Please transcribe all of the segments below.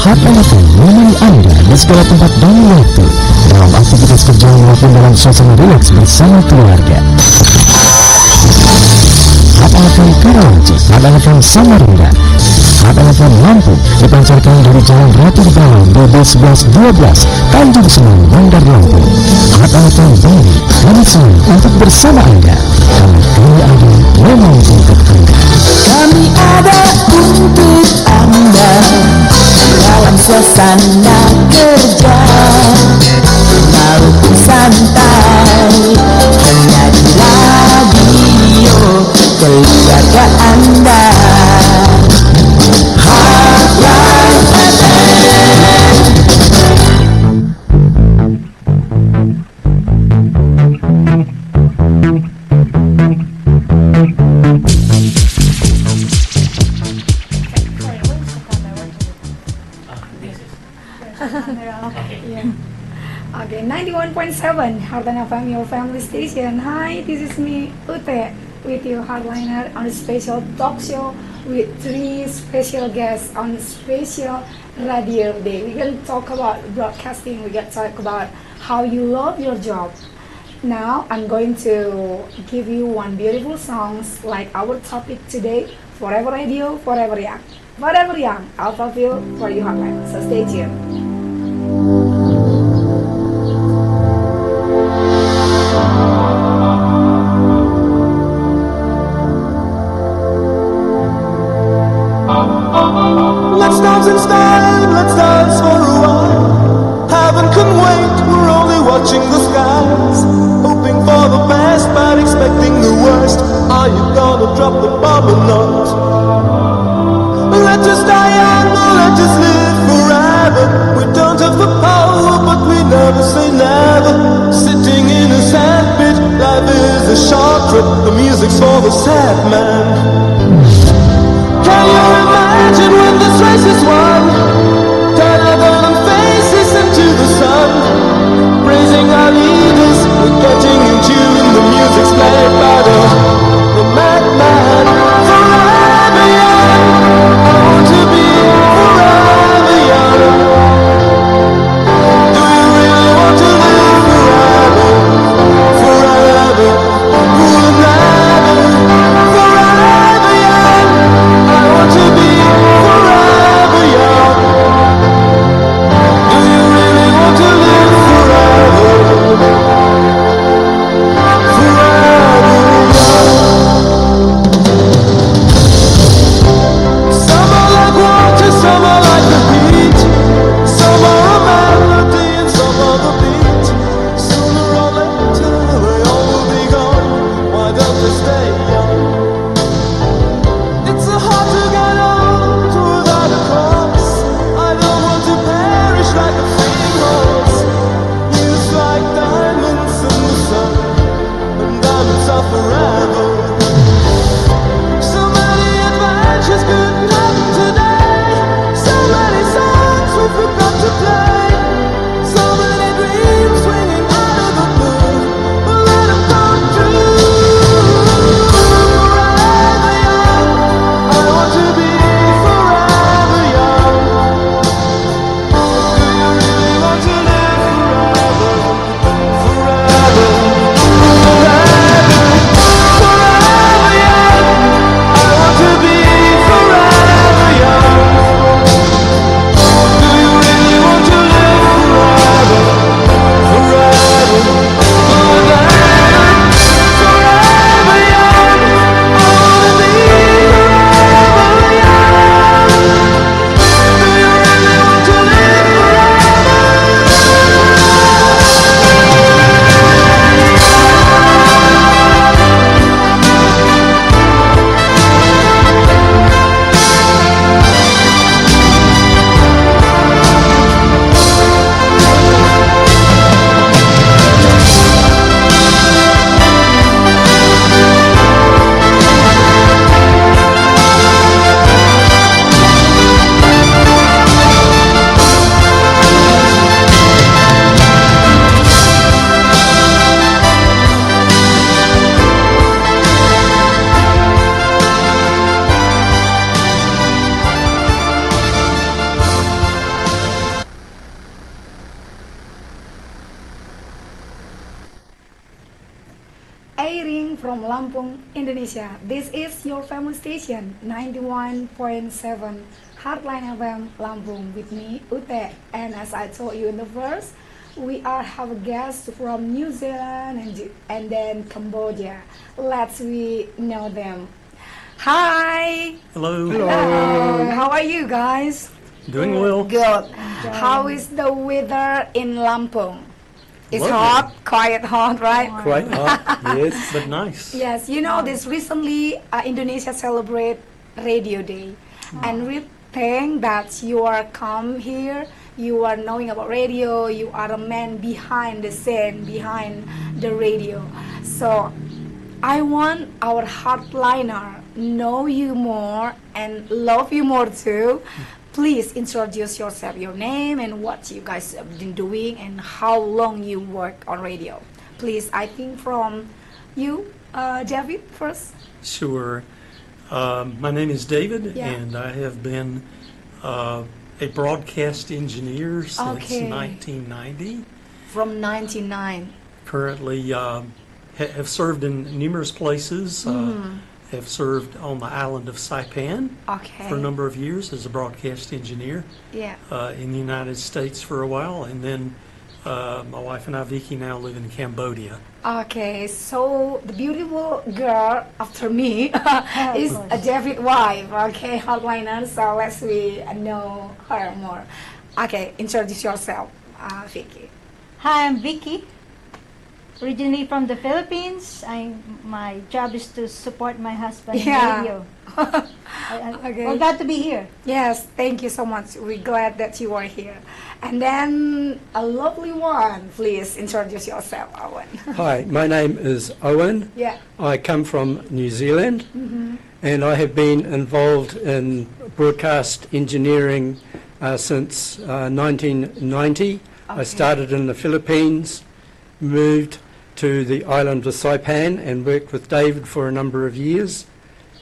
Hati-hati menemani Anda di segala tempat dan waktu dalam aktivitas kerja maupun dalam suasana rileks bersama keluarga. Hati-hati Karawaci, hati-hati Samarinda, hati-hati Lampung dipancarkan dari Jalan Ratu di Bawah BB1112 Tanjung Senang Bandar Lampung. Hati-hati Bali, kami selalu untuk bersama Anda karena kami ada memang untuk Anda. Kami ada untuk Anda dalam suasana kerja maupun santai, hanya di radio keluarga Anda. Hotline FM. Okay, 91.7 Hotline FM, your family station. Hi, this is me, Uthe, with your hardliner on a special talk show with 3 special guests on a special radio day. We're going to talk about broadcasting. We're going to talk about how you love your job. Now, I'm going to give you one beautiful song like our topic today, Forever Radio, Forever Young. Forever Young, Alphaville for you hotline. So stay tuned. Let's dance in style, let's dance for a while. Heaven can wait, we're only watching the skies. Hoping for the best, but expecting the worst. Are you gonna drop the bomb or not? Let us die young, let us live forever. We don't have the power, but we never say never. Sitting in a sandpit, life is a short trip. The music's for the sad man. Can you imagine when this race is won? Turn our golden faces into the sun, praising our leaders, we're getting in tune. The music's played by the madman. Forever young, I want to be forever young. Do you really want to live forever? Forever, we'll never, forever. Indonesia. This is your family station, 91.7 Heartline FM Lampung with me, Uthe. And as I told you in the first, we have a guest from New Zealand and then Cambodia. Let's we know them. Hi. Hello. Hello. How are you guys? Doing well. Good. How is the weather in Lampung? It's Lovely. hot, quite hot, right? Quite hot, yes, but nice. Yes, you know, this recently Indonesia celebrate Radio Day, and we think that you are come here, you are knowing about radio, you are a man behind the scene, behind the radio. So I want our hardliner know you more and love you more too. Please introduce yourself, your name and what you guys have been doing and how long you work on radio. Please, I think from you, David, first. Sure. My name is David, Yeah. and I have been a broadcast engineer since Okay. 1990. From 99. Currently have served in numerous places. Have served on the island of Saipan Okay. for a number of years as a broadcast engineer Yeah. in the United States for a while, and then my wife and I, Vicky, now live in Cambodia. Okay, so the beautiful girl after me is David's wife. Okay, hardliner. So let's we know her more. Okay, introduce yourself, Vicky. Hi, I'm Vicky. Originally from the Philippines. My job is to support my husband in Yeah. radio. Okay. We're glad to be here. Yes, thank you so much. We're glad that you are here. And then a lovely one. Please introduce yourself, Owen. Hi, my name is Owen. Yeah. I come from New Zealand, and I have been involved in broadcast engineering since 1990. I started in the Philippines, moved to the island of Saipan and worked with David for a number of years,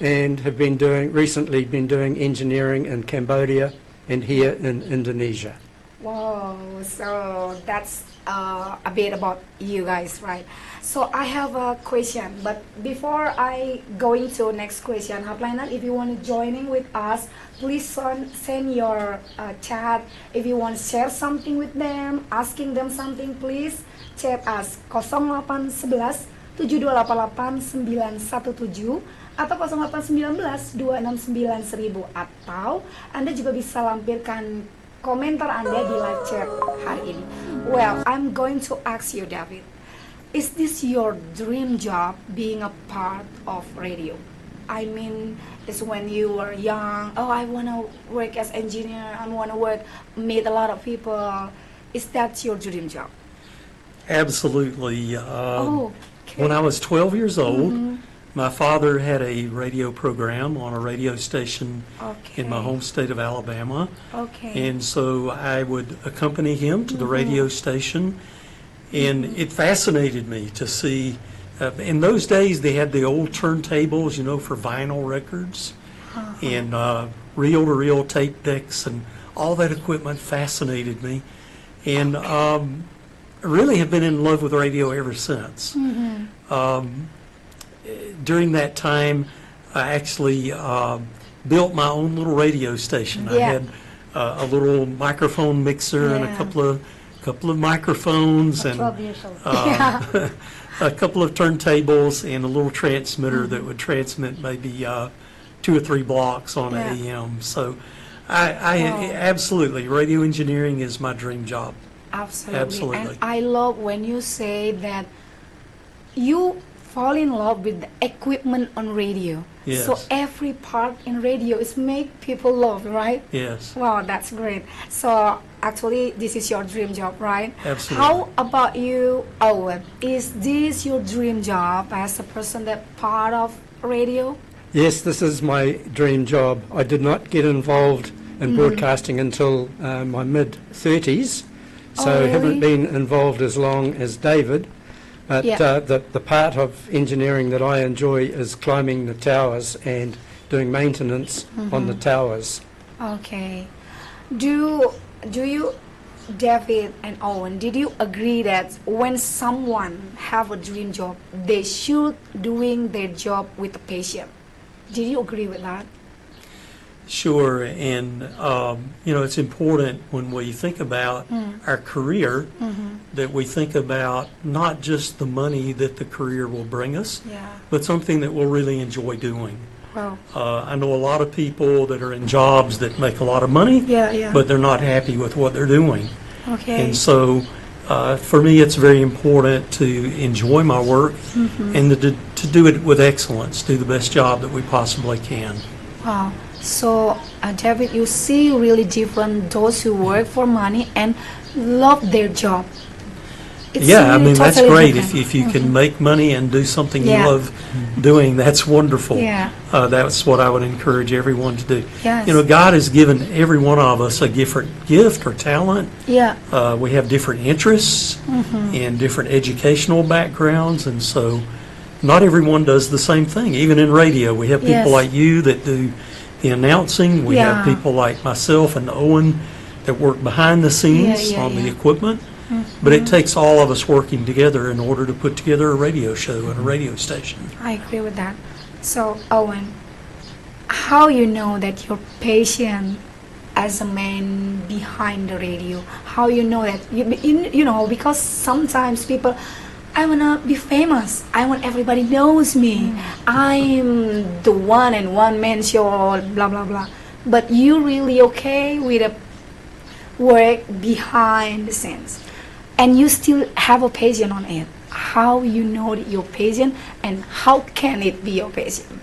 and have been recently been doing engineering in Cambodia and here in Indonesia. Wow, so that's a bit about you guys, right? So I have a question, but before I go into next question, Hardliner, if you want to joining with us, please send your chat. If you want to share something with them, asking them something, please chat us 0811 7288 917 atau 0819 269 1000, atau Anda juga bisa lampirkan komentar Anda di live chat hari ini. Well, I'm going to ask you, David, is this your dream job, being a part of radio? I mean, it's when you were young, oh, I want to work as engineer, I want to meet a lot of people. Is that your dream job? Absolutely. Okay. When I was 12 years old, my father had a radio program on a radio station in my home state of Alabama. Okay. And so I would accompany him to the radio station, and it fascinated me to see. In those days, they had the old turntables, you know, for vinyl records, and reel-to-reel tape decks, and all that equipment fascinated me. And really have been in love with radio ever since. During that time, I actually built my own little radio station. I had a little microphone mixer and a couple of microphones and 12 years old. a couple of turntables and a little transmitter that would transmit maybe 2 or 3 blocks on AM. So I absolutely, radio engineering is my dream job. Absolutely. And I love when you say that you fall in love with the equipment on radio. Yes. So every part in radio is make people love, right? Yes. Wow, that's great. So actually, this is your dream job, right? Absolutely. How about you, Owen? Is this your dream job as a person that part of radio? Yes, this is my dream job. I did not get involved in broadcasting until my mid-30s, so really? haven't been involved as long as David. But the part of engineering that I enjoy is climbing the towers and doing maintenance on the towers. Okay. Do you David and Owen, did you agree that when someone have a dream job, they should doing their job with passion? Did you agree with that? Sure, and it's important when we think about our career that we think about not just the money that the career will bring us, but something that we'll really enjoy doing. Wow. I know a lot of people that are in jobs that make a lot of money, but they're not happy with what they're doing. Okay. And so, for me, it's very important to enjoy my work and to do it with excellence, do the best job that we possibly can. Wow. So, David, you see really different those who work for money and love their job. It's Yeah, really that's totally great. different. If you can make money and do something Yeah. you love doing, that's wonderful. Yeah. That's what I would encourage everyone to do. Yes. God has given every one of us a different gift or talent. Yeah. We have different interests and different educational backgrounds, and so not everyone does the same thing. Even in radio, we have people Yes. like you that do the announcing. We have people like myself and Owen that work behind the scenes on the equipment. But it takes all of us working together in order to put together a radio show and a radio station. I agree with that. So, Owen, how you know that you're patient as a man behind the radio? How you know that? Because sometimes people, I want to be famous. I want everybody knows me. I'm the one and one man show, blah, blah, blah. But you really okay with the work behind the scenes. And you still have a passion on it. How you know that you're patient and how can it be your passion?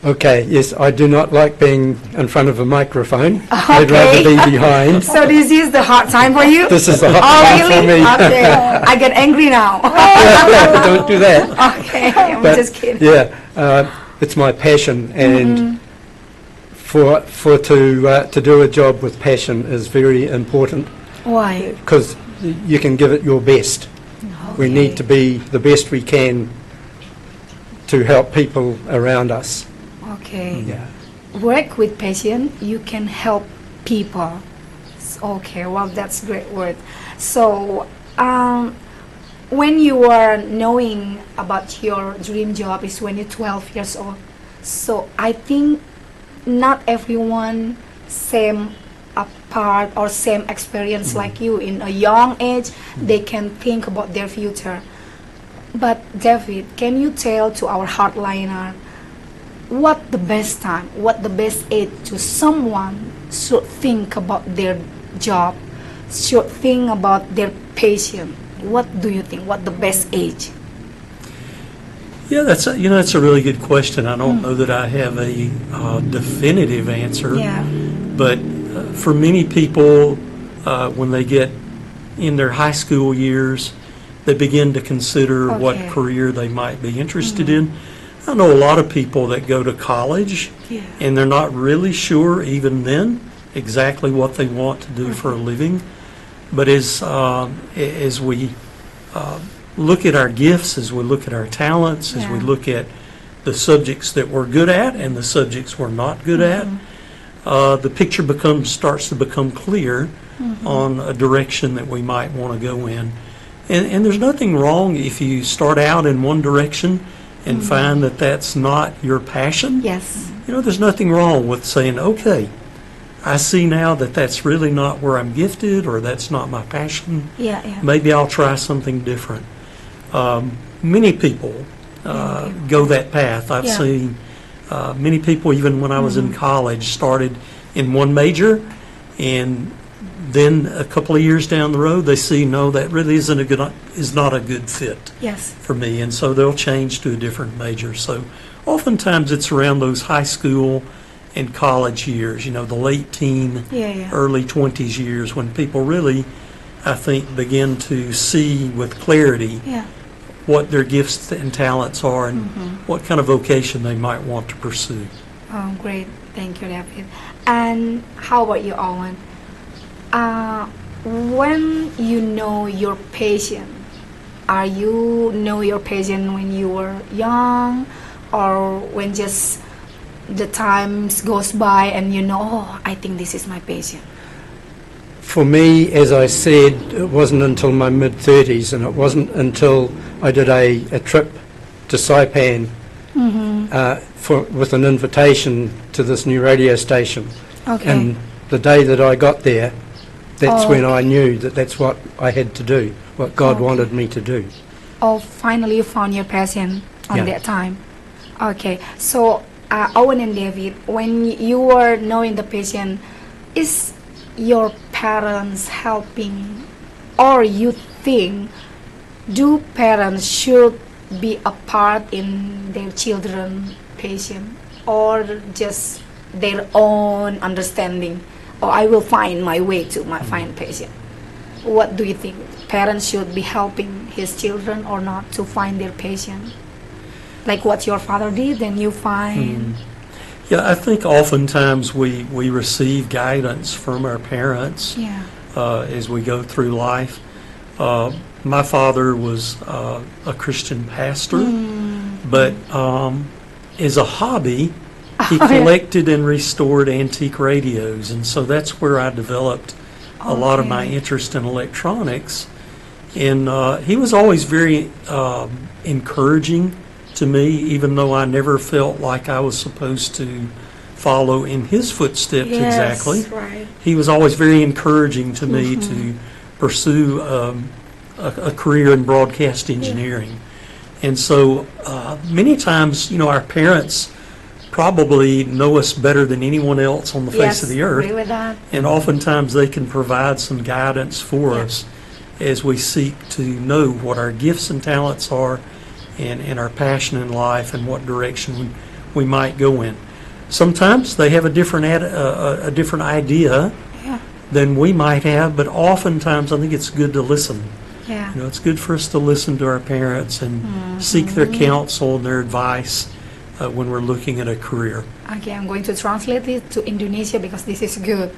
Okay, yes, I do not like being in front of a microphone. Okay. I'd rather be behind. So this is the hard time for you? This is the hot Oh, time really? for me. Okay. I get angry now. Don't do that. Okay, I'm But, just kidding. Yeah, it's my passion, and to do a job with passion is very important, Why? because you can give it your best. We need to be the best we can to help people around us. Okay. Yeah. Work with passion, you can help people. Okay, well, that's a great word. So, when you are knowing about your dream job is when you're 12 years old. So, I think not everyone same part or same experience like you. In a young age, they can think about their future. But David, can you tell to our hardliner what the best time, what the best age to someone should think about their job, should think about their passion? What do you think? What the best age? Yeah, that's a really good question. I don't know that I have a definitive answer. Yeah. But for many people, when they get in their high school years, they begin to consider what Okay. career they might be interested in. I know a lot of people that go to college Yeah. and they're not really sure even then exactly what they want to do for a living. But as we look at our gifts, as we look at our talents, as we Yeah. look at the subjects that we're good at and the subjects we're not good at, the picture starts to become clear on a direction that we might want to go in. And there's nothing wrong if you start out in one direction and find that that's not your passion. Yes. There's nothing wrong with saying, okay, I see now that that's really not where I'm gifted or that's not my passion. Yeah, yeah. Maybe I'll try something different. Many people go that path. I've Yeah. seen many people, even when I was in college, started in one major, and then a couple of years down the road, they see, no, that really is not a good fit Yes. for me, and so they'll change to a different major. So oftentimes it's around those high school and college years, the late teen, Yeah, yeah. early 20s years, when people really, I think, begin to see with clarity Yeah. what their gifts and talents are and what kind of vocation they might want to pursue. Oh, great. Thank you, David. And how about you, Owen? When you know your passion, are you know your passion when you were young, or when just the times goes by and oh, I think this is my passion? For me, as I said, it wasn't until my mid-30s, and it wasn't until I did a trip to Saipan with an invitation to this new radio station. Okay. And the day that I got there, that's when I knew that that's what I had to do, what God wanted me to do. Oh, finally you found your passion on Yeah. that time. Okay, so Owen and David, when you were knowing the passion, is your parents helping, or you think do parents should be a part in their children passion, or just their own understanding, or I will find my way to find passion? What do you think? Parents should be helping his children or not to find their passion? Like what your father did, then you find. Yeah, I think oftentimes we receive guidance from our parents Yeah. as we go through life. My father was a Christian pastor, but as a hobby, he collected and restored antique radios, and so that's where I developed a lot of my interest in electronics. And he was always very encouraging to me, even though I never felt like I was supposed to follow in his footsteps exactly. Right. He was always very encouraging to me to pursue a career in broadcast engineering. And so many times, our parents probably know us better than anyone else on the face of the earth. Agree with that. And oftentimes they can provide some guidance for us as we seek to know what our gifts and talents are and our passion in life and what direction we might go in. Sometimes they have a different idea than we might have, but oftentimes I think it's good to listen. Yeah. It's good for us to listen to our parents and seek their counsel and their advice when we're looking at a career. Okay, I'm going to translate it to Indonesia because this is good.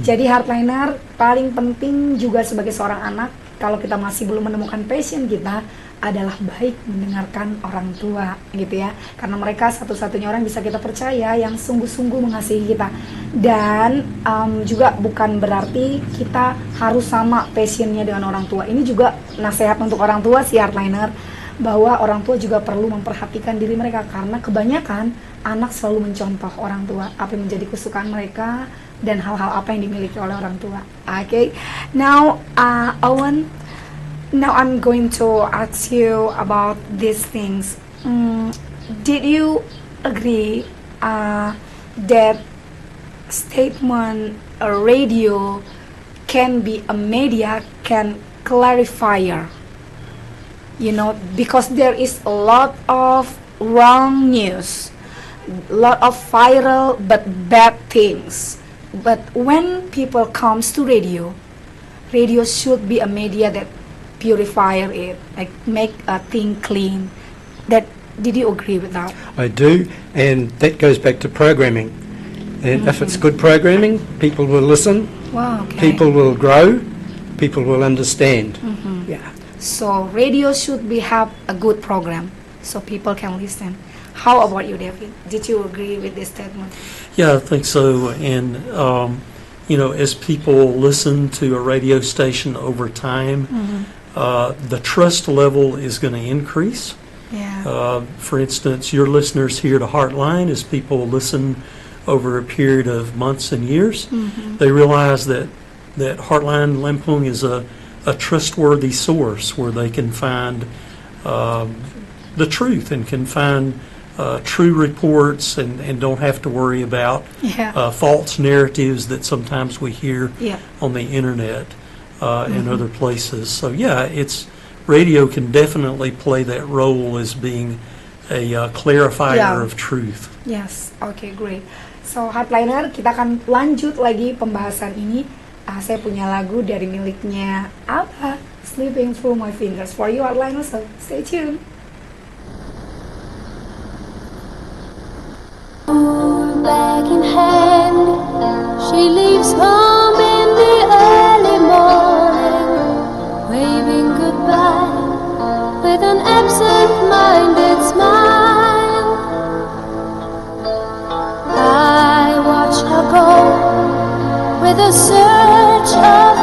Jadi hardliner, paling penting juga sebagai seorang anak, kalau kita masih belum menemukan passion kita, adalah baik mendengarkan orang tua, gitu ya. Karena mereka satu-satunya orang bisa kita percaya yang sungguh-sungguh mengasihi kita. Dan juga bukan berarti kita harus sama passionnya dengan orang tua. Ini juga nasihat untuk orang tua si hardliner, bahwa orang tua juga perlu memperhatikan diri mereka, karena kebanyakan anak selalu mencontoh orang tua, apa yang menjadi kesukaan mereka dan hal-hal apa yang dimiliki oleh orang tua. Okay, now Owen, now I'm going to ask you about these things. Did you agree that statement a radio can be a media, can clarifier? Because there is a lot of wrong news, a lot of viral but bad things. But when people comes to radio should be a media that purify it, like make a thing clean. Did you agree with that? I do, and that goes back to programming. And if it's good programming, people will listen, Wow, okay. people will grow, people will understand. Yeah. So radio should have a good program so people can listen. How about you, David? Did you agree with this statement? Yeah, I think so. And, as people listen to a radio station over time, the trust level is going to increase. Yeah. For instance, your listeners here to Heartline, as people listen over a period of months and years, they realize that Heartline Lampung is a trustworthy source where they can find the truth and can find true reports and don't have to worry about false narratives that sometimes we hear on the internet and other places. So radio can definitely play that role as being a clarifier of truth. Yes, okay, great. So Heartliner, kita akan lanjut lagi pembahasan ini. Saya punya lagu dari miliknya apa? Slipping Through My Fingers. For you, Heartliner, so stay tuned. Bag in hand, she leaves home in the early morning, waving goodbye with an absent-minded smile. I watch her go with a search of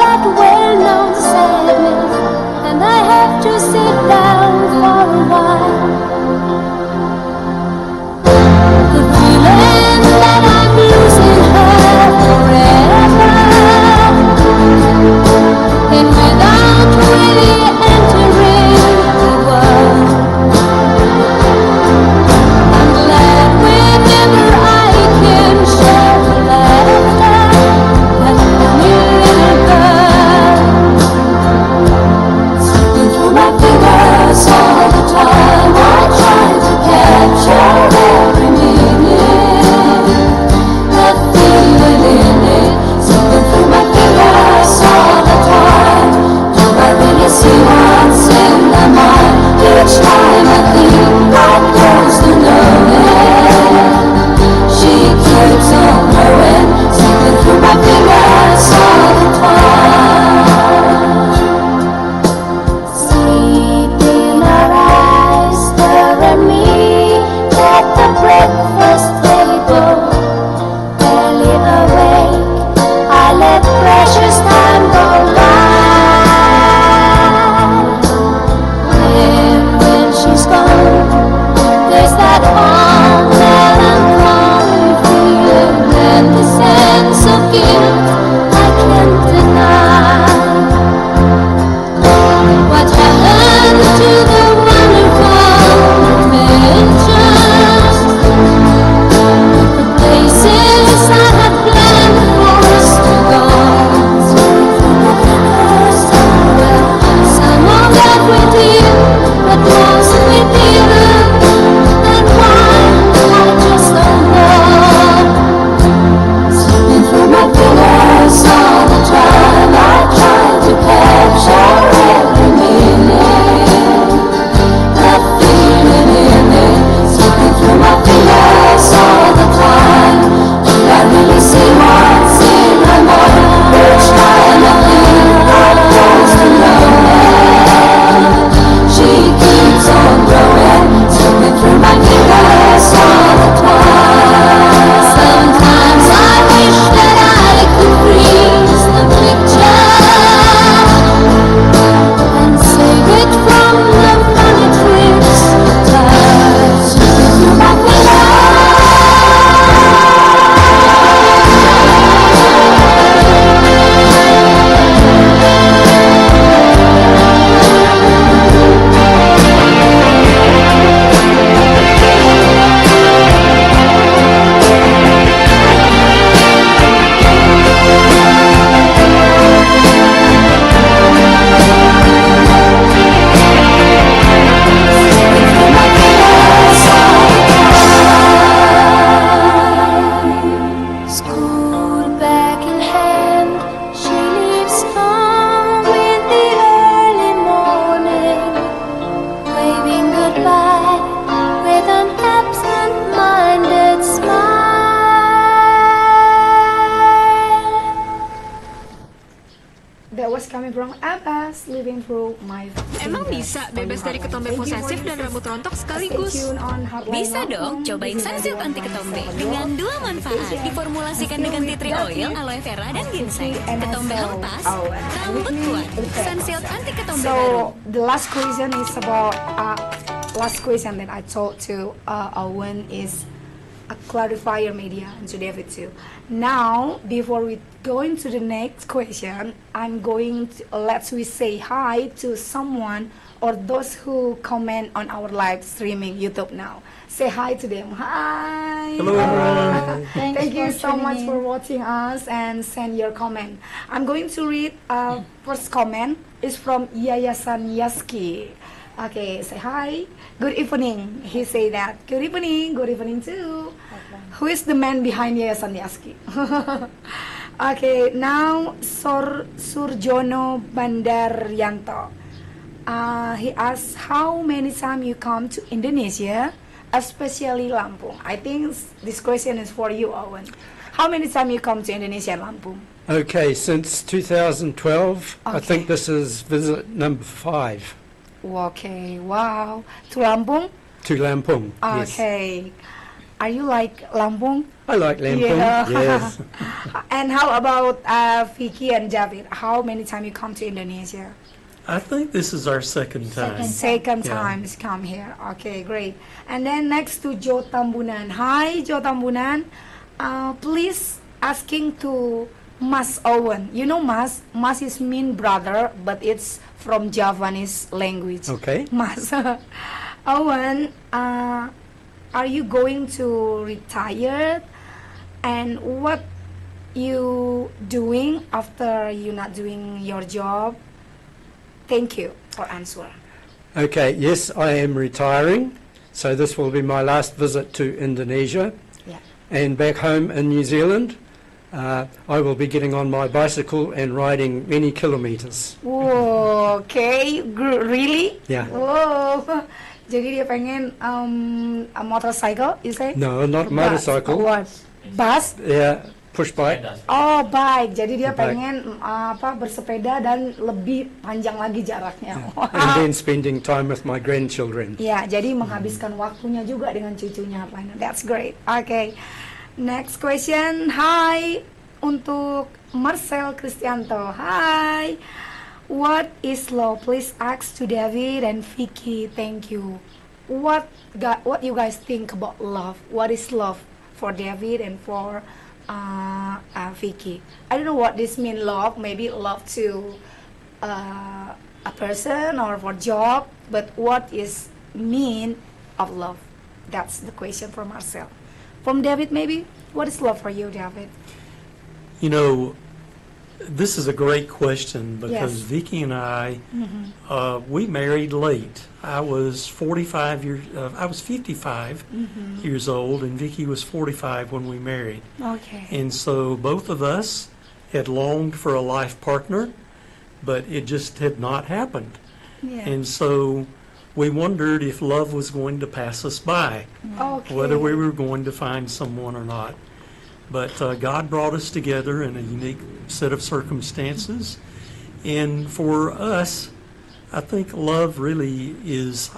from Abbas, living through my Emang bisa bebas dari ketombe posesif dan rambut rontok sekaligus? Bisa dong, cobain Sunsilk anti ketombe dengan 2 manfaat. Diformulasikan dengan tea tree oil, aloe vera, dan ginseng. Ketombe hempas, rambut kuat. Sunsilk anti ketombe baru. So the last question is about last question that I told to Owen is a clarifier media and to David too. Now, before we go into the next question, I'm going to let's we say hi to someone or those who comment on our live streaming YouTube now. Say hi to them. Hi. Hello, everyone. Thank you so much for watching us and send your comment. I'm going to read first comment. It's from Yayasan Yaski. Okay, say hi. Good evening. He say that. Good evening. Good evening too. Who is the man behind Yayasan Yaski? Okay, now Surjono Bandaryanto. He asks how many times you come to Indonesia, especially Lampung. I think this question is for you, Owen. How many times you come to Indonesia and Lampung? Okay, since 2012, I Okay. think this is visit number 5 Okay, wow. To Lampung? to Lampung. Yes. Okay. Are you like Lampung? I like Lampung. Yeah. Yes. And how about Vicky and David? How many times you come to Indonesia? I think this is our second time. Second Yeah. time is come here. Okay, great. And then next to Joe Tambunan. Hi, Joe Tambunan. Please asking to Mas Owen. You know Mas? Mas is mean brother, but it's from Javanese language. Okay. Mas. Owen, are you going to retire? And what you doing after you not doing your job? Thank you for answer. Okay, yes, I am retiring, so this will be my last visit to Indonesia. Yeah. And back home in New Zealand, I will be getting on my bicycle and riding many kilometres. Whoa, okay, really? Yeah. Whoa. Jadi dia pengen a motorcycle, you say? No, not a motorcycle. What? Bus? Yeah, push bike. Oh, bike. Jadi dia Bike. pengen bersepeda dan lebih panjang lagi jaraknya. And then spending time with my grandchildren. Ya, jadi menghabiskan waktunya juga dengan cucunya. That's great. Okay. Next question. Hi untuk Marcel Cristianto. Hi. What is love? Please ask to David and Vicky. Thank you. What you guys think about love? What is love for David and for Vicky? I don't know what this mean. Love, maybe love to a person or for job. But what is mean of love? That's the question for Marcel. From David, maybe. What is love for you, David? You know, this is a great question because Yes. Vicky and I, we married late. I was 55 years. I was 55 years old, and Vicky was 45 when we married. Okay. And so both of us had longed for a life partner, but it just had not happened. Yeah. And so we wondered if love was going to pass us by, Okay. whether we were going to find someone or not. But God brought us together in a unique set of circumstances. And for us, I think love really is,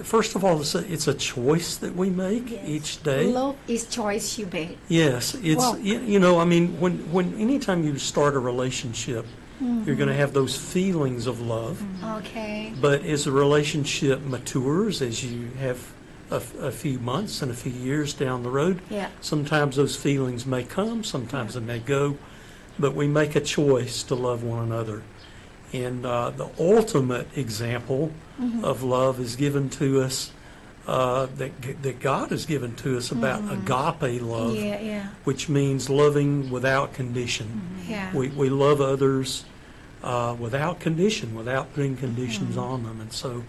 first of all, it's a choice that we make each day. Love is choice you make. Yes, it's Wow. you know, I mean, when anytime you start a relationship, you're going to have those feelings of love. Okay. But as the relationship matures, as you have a few months and a few years down the road, Yeah. sometimes those feelings may come, sometimes they may go, but we make a choice to love one another. And the ultimate example of love is given to us, that God has given to us about agape love, Yeah, yeah. which means loving without condition. Yeah. We love others without condition, without putting conditions on them. And so,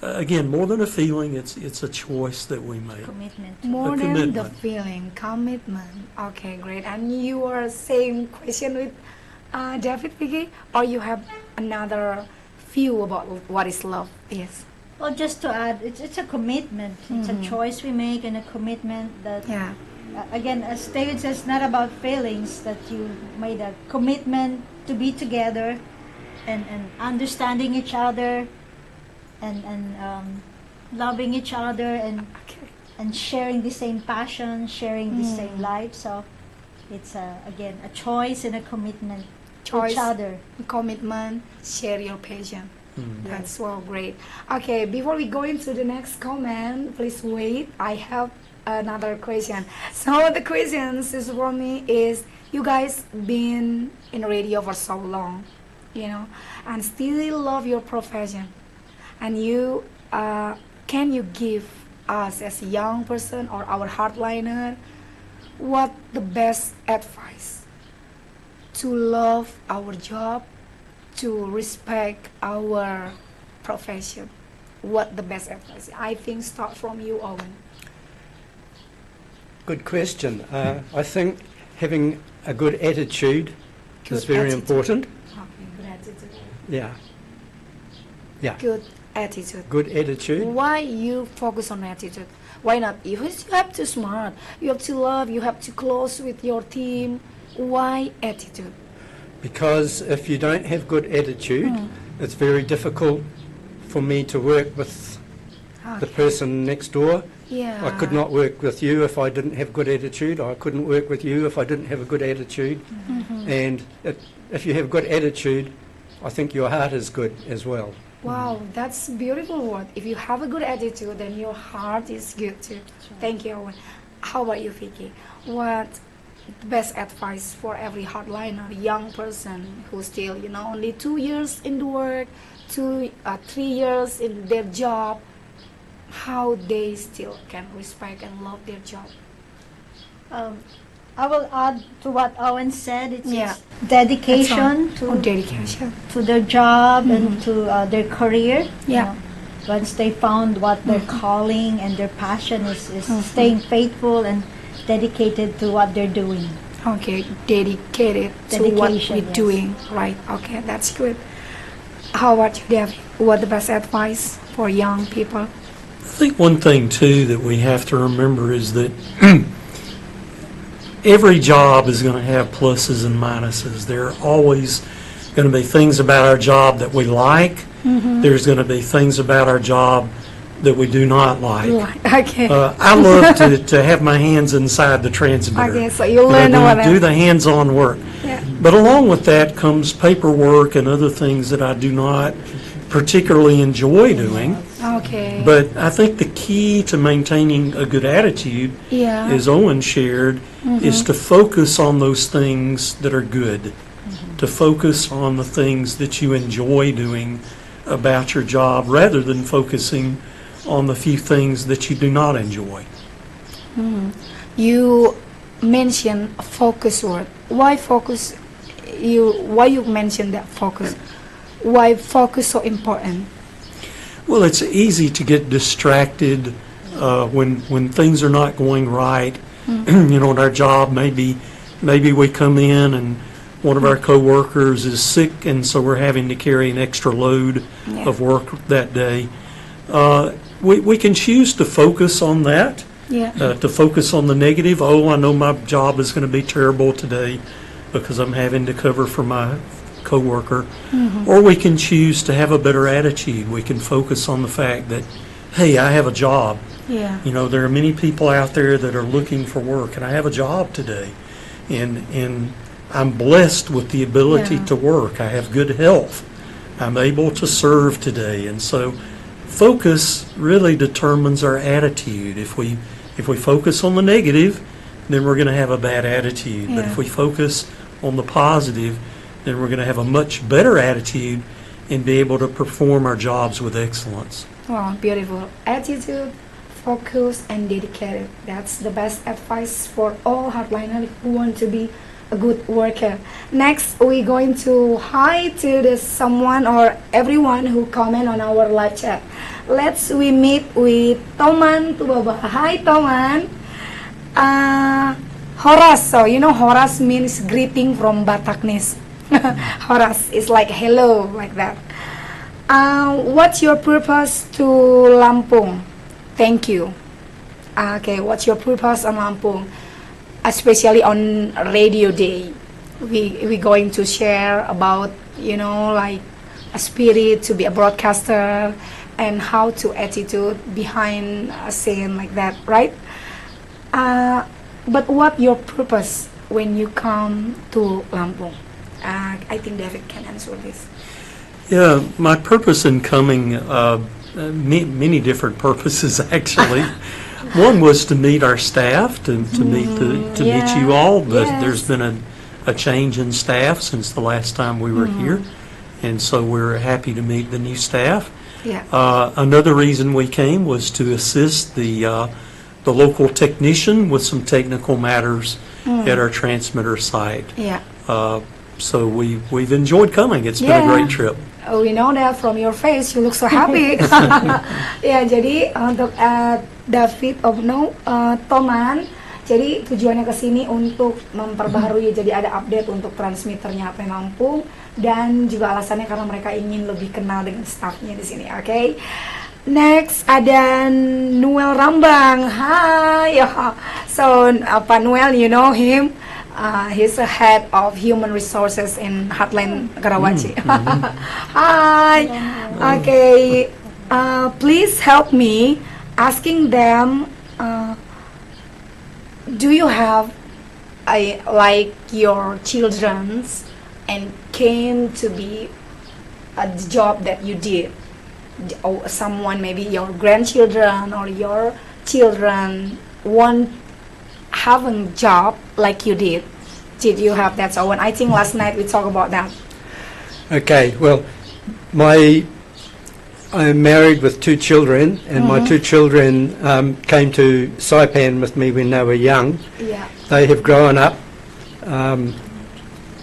again, more than a feeling, it's a choice that we make. Commitment. More A than the commitment. feeling, commitment. Okay, great. And you are same question with David, Vicky, or you have another view about what is love? Yes. Well, just to add, it's a commitment. It's a choice we make and a commitment that Yeah. again, as David says, it's not about feelings, that you made a commitment to be together and understanding each other and loving each other and sharing the same passion, sharing the same life. So it's again a choice and a commitment to each other. Commitment, share your passion. That's so great. Okay, before we go into the next comment, please wait. I have another question. So the questions is for me is, you guys been in radio for so long, you know, and still love your profession, and you can you give us as a young person or our hardliner what the best advice to love our job, to respect our profession? What the best advice? I think start from you, Owen. Good question. I think having a good attitude is very important. Okay, good attitude. Yeah. Yeah. Good attitude. Good attitude. Why you focus on attitude? Why not? Because you have to smart, you have to love, you have to close with your team. Why attitude? Because if you don't have good attitude, it's very difficult for me to work with the person next door. Yeah. I could not work with you if I didn't have good attitude. I couldn't work with you if I didn't have a good attitude. And if you have good attitude, I think your heart is good as well. Wow, that's beautiful word. If you have a good attitude, then your heart is good too. Thank you, Owen. How about you, Vicky? What best advice for every hardliner, young person who's still, you know, only 2 years in the work, 3 years in their job, how they still can respect and love their job? I will add to what Owen said. It's dedication dedication to their job and to their career. Yeah. Once they found what their calling and their passion is staying faithful and dedicated to what they're doing. Okay, dedicated to what we're doing. Right, okay, that's good. How about you, David? What the best advice for young people? I think one thing, too, that we have to remember is that every job is going to have pluses and minuses. There are always going to be things about our job that we like. There's going to be things about our job that we do not like. Okay. I love to have my hands inside the transmitter. Okay, so you learn do the hands-on work. Yeah. But along with that comes paperwork and other things that I do not particularly enjoy doing. Okay. But I think the key to maintaining a good attitude, as Owen shared, is to focus on those things that are good, to focus on the things that you enjoy doing about your job rather than focusing on the few things that you do not enjoy. You mentioned focus word. Why focus? Why you mentioned that focus? Why focus so important? Well, it's easy to get distracted when things are not going right. You know, in our job, maybe we come in and one of our coworkers is sick, and so we're having to carry an extra load of work that day. We can choose to focus on that, to focus on the negative. Oh, I know my job is going to be terrible today because I'm having to cover for my coworker. Or we can choose to have a better attitude. We can focus on the fact that, hey, I have a job. You know, there are many people out there that are looking for work, and I have a job today. And I'm blessed with the ability to work. I have good health. I'm able to serve today. And so focus really determines our attitude. If we focus on the negative, then we're going to have a bad attitude. But if we focus on the positive, then we're going to have a much better attitude and be able to perform our jobs with excellence. Wow, beautiful. Attitude, focus, and dedicated. That's the best advice for all hardliners who want to be a good worker. Next, we're going to hi to someone or everyone who comment on our live chat. We meet with Toman Tubaba. Hi, Toman. Horas. So you know Horas means greeting from Bataknis. Horas is like hello, like that. What's your purpose to Lampung? Thank you. Okay, what's your purpose on Lampung? especially on Radio Day, we going to share about, you know, like a spirit to be a broadcaster and how to attitude behind a scene like that, right? But what your purpose when you come to Lampung? I think David can answer this. Yeah, my purpose in coming, many different purposes actually. One was to meet our staff, to meet you all, but there's been a change in staff since the last time we were here, and so we're happy to meet the new staff. Yeah. Another reason we came was to assist the local technician with some technical matters at our transmitter site. Yeah. So we've enjoyed coming. It's been a great trip. We know that from your face, you look so happy. Ya, jadi untuk David Toman, jadi tujuannya ke sini untuk memperbaharui, jadi ada update untuk transmitternya apa Lampung, dan juga alasannya karena mereka ingin lebih kenal dengan staffnya di sini. Oke. Next ada Noel Rambang. Hi. So Pak Noel, you know him. He's the head of human resources in Heartland Karawaci. Hi. Okay. Please help me asking them. Do you have like your children's and came to be a job that you did? Or someone, maybe your grandchildren or your children want having job like you did. Did you have that, Owen? I think last night we talked about that. Okay, well, I'm married with 2 children, and my 2 children came to Saipan with me when they were young. Yeah. They have grown up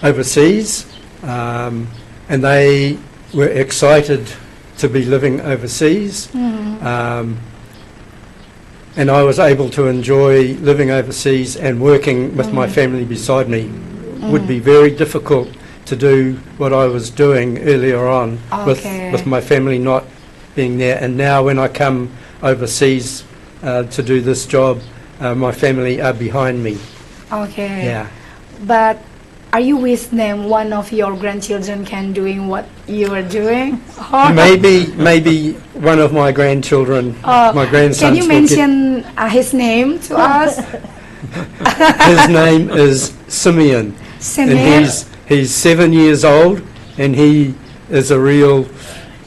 overseas, and they were excited to be living overseas. And I was able to enjoy living overseas and working with my family beside me. Would be very difficult to do what I was doing earlier on with my family not being there. And now when I come overseas to do this job, my family are behind me. Okay. Yeah. But are you with them? One of your grandchildren can doing what you are doing? Maybe one of my grandchildren, my grandsons. Can you mention his name to us? His name is Simeon. And he's 7 years old, and he is a real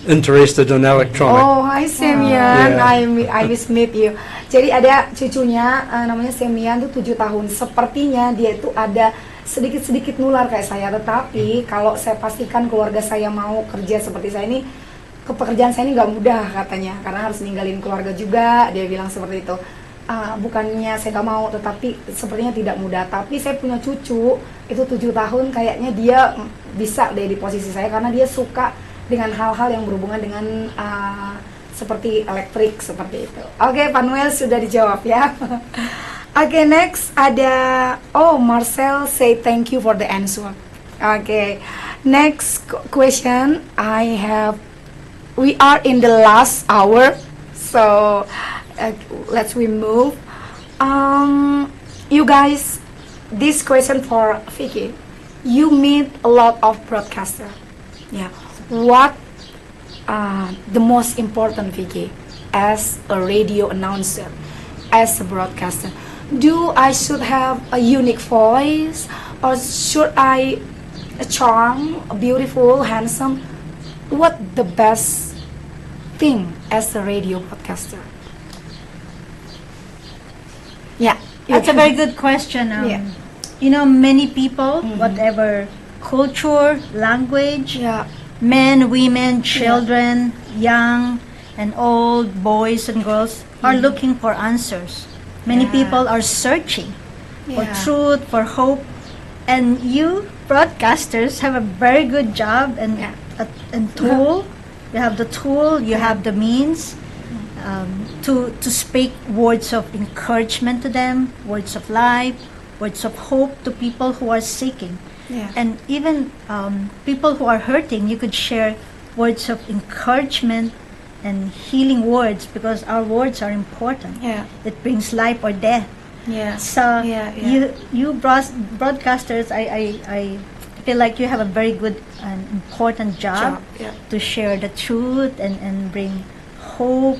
interested in electronics. Oh, hi Simeon. I miss meet you. Jadi ada cucunya namanya Simeon tuh 7 tahun. Sepertinya dia itu ada sedikit-sedikit nular kayak saya, tetapi kalau saya pastikan keluarga saya mau kerja seperti saya ini, pekerjaan saya ini nggak mudah katanya, karena harus ninggalin keluarga juga, dia bilang seperti itu. Bukannya saya nggak mau, tetapi sepertinya tidak mudah. Tapi saya punya cucu, itu 7 tahun, kayaknya dia bisa deh di posisi saya, karena dia suka dengan hal-hal yang berhubungan dengan seperti elektrik, seperti itu. Oke, Pak Noel sudah dijawab ya. Okay, next ada Marcel say thank you for the answer. Okay, next question we are in the last hour, so let's move. You guys, this question for Vicky. You meet a lot of broadcaster. Yeah, what the most important, Vicky, as a radio announcer, as a broadcaster? Do I should have a unique voice, or should I charm, beautiful, handsome? What the best thing as a radio broadcaster? Yeah, that's a very good question. You know, many people, whatever culture, language, men, women, children, young and old, boys and girls are looking for answers. Many people are searching for truth, for hope, and you broadcasters have a very good job and tool. You have the tool, you have the means to speak words of encouragement to them, words of life, words of hope to people who are seeking. And even people who are hurting, you could share words of encouragement and healing words, because our words are important. It brings life or death. Yeah. So Yeah, yeah. you broadcasters, I feel like you have a very good and important job Yeah. to share the truth and bring hope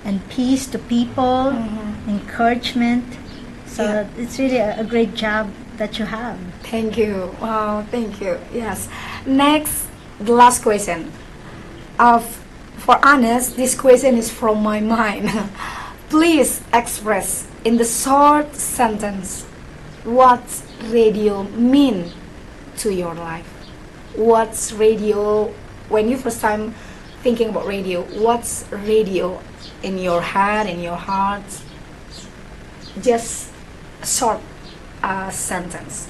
and peace to people, encouragement. So Yeah. it's really a great job that you have. Thank you. Wow, thank you. Yes. Next, the last question. For honest, this question is from my mind. Please express in the short sentence what radio mean to your life. What's radio, when you first time thinking about radio, what's radio in your head, in your heart? Just a short sentence.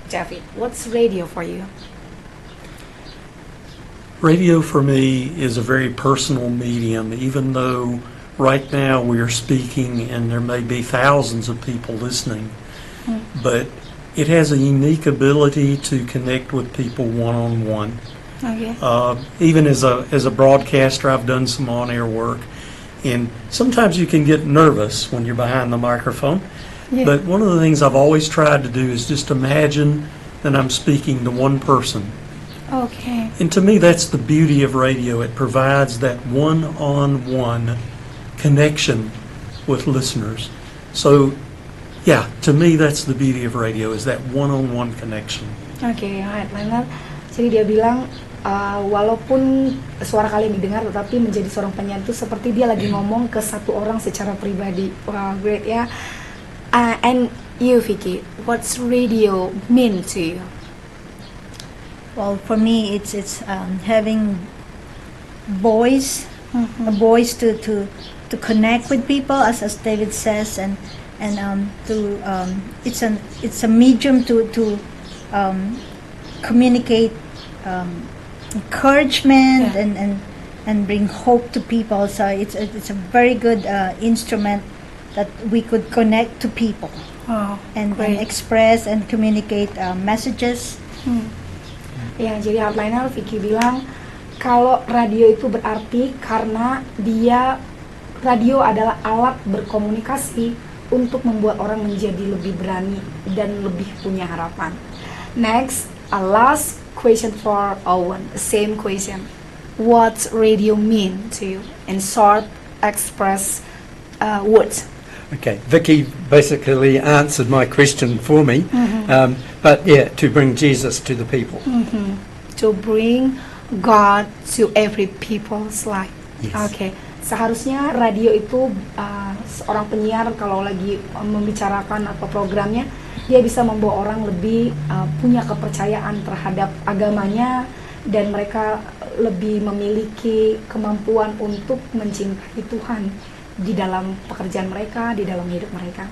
Jeffy, what's radio for you? Radio for me is a very personal medium, even though right now we are speaking and there may be thousands of people listening, but it has a unique ability to connect with people one-on-one. Okay. Even as a broadcaster, I've done some on-air work, and sometimes you can get nervous when you're behind the microphone. Yeah. But one of the things I've always tried to do is just imagine that I'm speaking to one person. Okay. And to me, that's the beauty of radio. It provides that one-on-one connection with listeners. So, yeah, to me, that's the beauty of radio, is that one-on-one connection. Oke, headliner. Jadi dia bilang walaupun suara kalian didengar, tetapi menjadi seorang penyanyi itu seperti dia lagi ngomong ke satu orang secara pribadi. Wow, great ya. And you, Vicky, what's radio mean to you? Well, for me, it's having voice, a voice to connect with people, as David says, and it's a medium to communicate encouragement and bring hope to people. So it's a very good instrument that we could connect to people and express and communicate messages. Ya, jadi hardliner Vicky bilang kalau radio itu berarti karena radio adalah alat berkomunikasi untuk membuat orang menjadi lebih berani dan lebih punya harapan. Next, a last question for Owen. Same question. What's radio mean to you? In short, express words. Okay, Vicky basically answered my question for me, but yeah, to bring Jesus to the people. To bring God to every people's life. Yes. Okay. Seharusnya radio itu seorang penyiar kalau lagi membicarakan apa programnya, dia bisa membawa orang lebih punya kepercayaan terhadap agamanya dan mereka lebih memiliki kemampuan untuk mencintai Tuhan di dalam pekerjaan mereka, di dalam hidup mereka.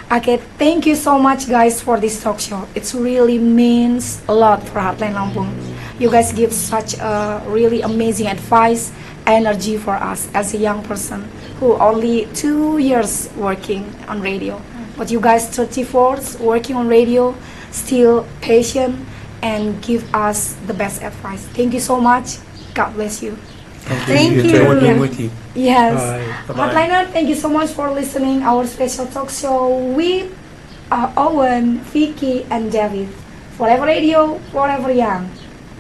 Okay, thank you so much guys for this talk show. It really means a lot for Heartline Lampung. You guys give such a really amazing advice, energy for us as a young person who only 2 years working on radio. But you guys 34 working on radio, still patient and give us the best advice. Thank you so much. God bless you. Thank you. Enjoyed being with you. Yes. Bye-bye. Hardliner, thank you so much for listening our special talk show with Owen, Vicky, and David. Forever Radio, Forever Young.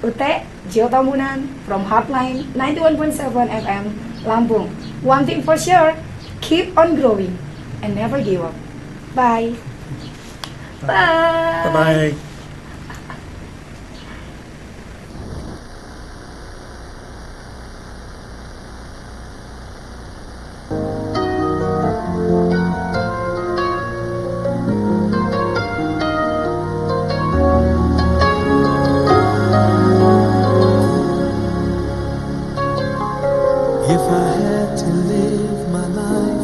Uthe, Gio Tambunan from Hardline 91.7 FM, Lampung. One thing for sure, keep on growing and never give up. Bye. Bye. Bye-bye.